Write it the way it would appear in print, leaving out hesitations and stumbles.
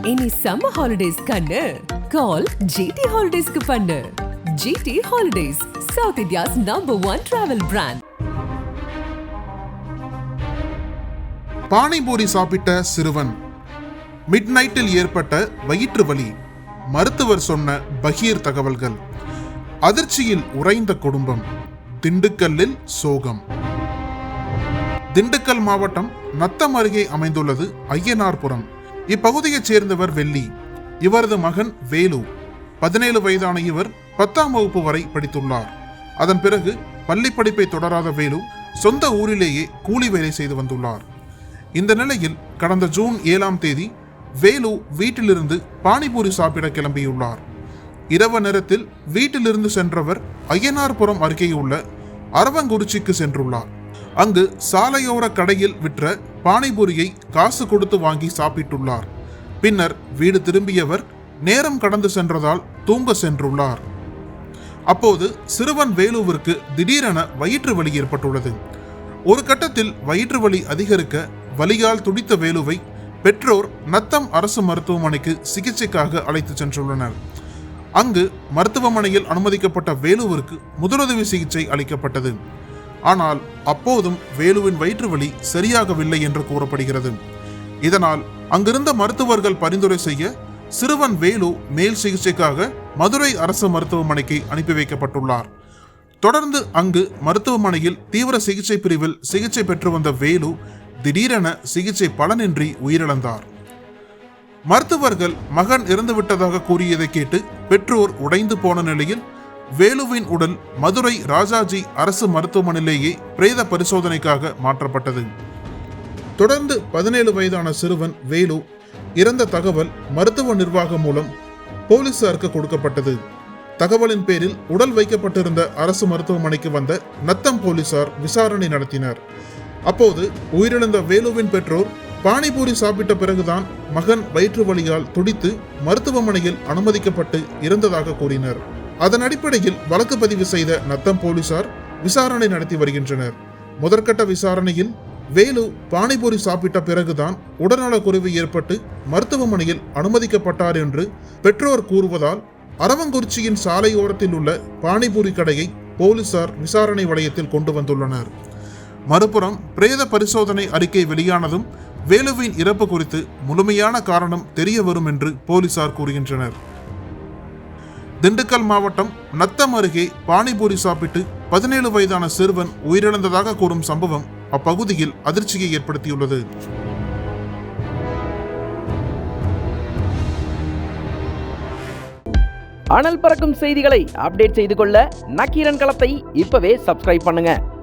இனி summer holidays கண்ணு கால் GT ஹாலிடேஸ்க்கு பண்ணு. GT holidays, south India's #1 travel brand. Panipuri சாப்பிட்ட சிறுவன், மிட் நைட்டில் ஏற்பட்ட வயிற்று வலி, மருத்துவர் சொன்ன பகீர் தகவல்கள், அதிர்ச்சியில் உறைந்த குடும்பம், திண்டுக்கல்லில் சோகம். திண்டுக்கல் மாவட்டம் நத்தம் அருகே அமைந்துள்ளது ஐயனார்புரம். இப்பகுதியைச் சேர்ந்தவர் வெள்ளி. இவரது மகன் வேலு. 17 வயதான இவர் 10ஆம் வகுப்பு வரை படித்துள்ளார். அதன் பிறகு பள்ளி படிப்பை தொடராத வேலு சொந்த ஊரிலேயே கூலி வேலை செய்து வந்துள்ளார். இந்த நிலையில் கடந்த ஜூன் 7ஆம் தேதி வேலு வீட்டிலிருந்து பானிபூரி சாப்பிட கிளம்பியுள்ளார். இரவு நேரத்தில் வீட்டிலிருந்து சென்றவர் ஐயனார்புரம் அருகேயுள்ள அரவங்குறிச்சிக்கு சென்றுள்ளார். அங்கு சாலையோர கடையில் விற்ற பானிபூரியை காசு கொடுத்து வாங்கி சாப்பிட்டுள்ளார். பின்னர் வீடு திரும்பியவர் நேரம் கடந்து சென்றதால் தூங்க சென்றுள்ளார். அப்போது சிறுவன் வேலுவிற்கு திடீரென வயிற்று வலி ஏற்பட்டுள்ளது. ஒரு கட்டத்தில் வயிற்று வலி அதிகரிக்க வலியால் துடித்த வேலுவை பெற்றோர் நத்தம் அரசு மருத்துவமனைக்கு சிகிச்சைக்காக அழைத்து சென்றுள்ளனர். அங்கு மருத்துவமனையில் அனுமதிக்கப்பட்ட வேலுவிற்கு முதலுதவி சிகிச்சை அளிக்கப்பட்டது. ஆனால் அப்போதும் வேலுவின் வயிற்று வலி சரியாகவில்லை என்று கூறப்படுகிறது. இதனால் அங்கிருந்த மருத்துவர்கள் பரிந்துரை செய்ய சிறுவன் வேலு மேல் சிகிச்சைக்காக மதுரை அரசு மருத்துவமனைக்கு அனுப்பி வைக்கப்பட்டுள்ளார். தொடர்ந்து அங்கு மருத்துவமனையில் தீவிர சிகிச்சை பிரிவில் சிகிச்சை பெற்று வந்த வேலு திடீரென சிகிச்சை பலனின்றி உயிரிழந்தார். மருத்துவர்கள் மகன் இறந்துவிட்டதாக கூறியதை கேட்டு பெற்றோர் உடைந்து போன நிலையில் வேலுவின் உடல் மதுரை ராஜாஜி அரசு மருத்துவமனையிலேயே பிரேத பரிசோதனைக்காக மாற்றப்பட்டது. தொடர்ந்து 17 வயதான சிறுவன் வேலு இறந்த தகவல் மருத்துவ நிர்வாகம் மூலம் போலீசாருக்கு கொடுக்கப்பட்டது. தகவலின் பேரில் உடல் வைக்கப்பட்டிருந்த அரசு மருத்துவமனைக்கு வந்த நத்தம் போலீசார் விசாரணை நடத்தினர். அப்போது உயிரிழந்த வேலுவின் பெற்றோர் பானிபூரி சாப்பிட்ட பிறகுதான் மகன் வயிற்று வலியால் துடித்து மருத்துவமனையில் அனுமதிக்கப்பட்டு இறந்ததாக கூறினர். அதன் அடிப்படையில் வழக்கு பதிவு செய்த நத்தம் போலீசார் விசாரணை நடத்தி வருகின்றனர். முதற்கட்ட விசாரணையில் வேலு பானிபூரி சாப்பிட்ட பிறகுதான் உடல்நலக்குறைவு ஏற்பட்டு மருத்துவமனையில் அனுமதிக்கப்பட்டார் என்று பெற்றோர் கூறுவதால் அரவங்குறிச்சியின் சாலையோரத்தில் உள்ள பானிபூரி கடையை போலீசார் விசாரணை வளையத்தில் கொண்டு வந்துள்ளனர். மறுபுறம் பிரேத பரிசோதனை அறிக்கை வெளியானதும் வேலுவின் இறப்பு குறித்து முழுமையான காரணம் தெரிய வரும் என்று போலீசார் கூறுகின்றனர். திண்டுக்கல் மாவட்டம் நத்தம் அருகே பானிபூரி சாப்பிட்டு 17 வயதான சிறுவன் உயிரிழந்ததாக கூறும் சம்பவம் அப்பகுதியில் அதிர்ச்சியை ஏற்படுத்தியுள்ளது. அனல் பறக்கும் செய்திகளை அப்டேட் செய்து கொள்ள நக்கீரன் களத்தை இப்பவே சப்ஸ்கிரைப் பண்ணுங்க.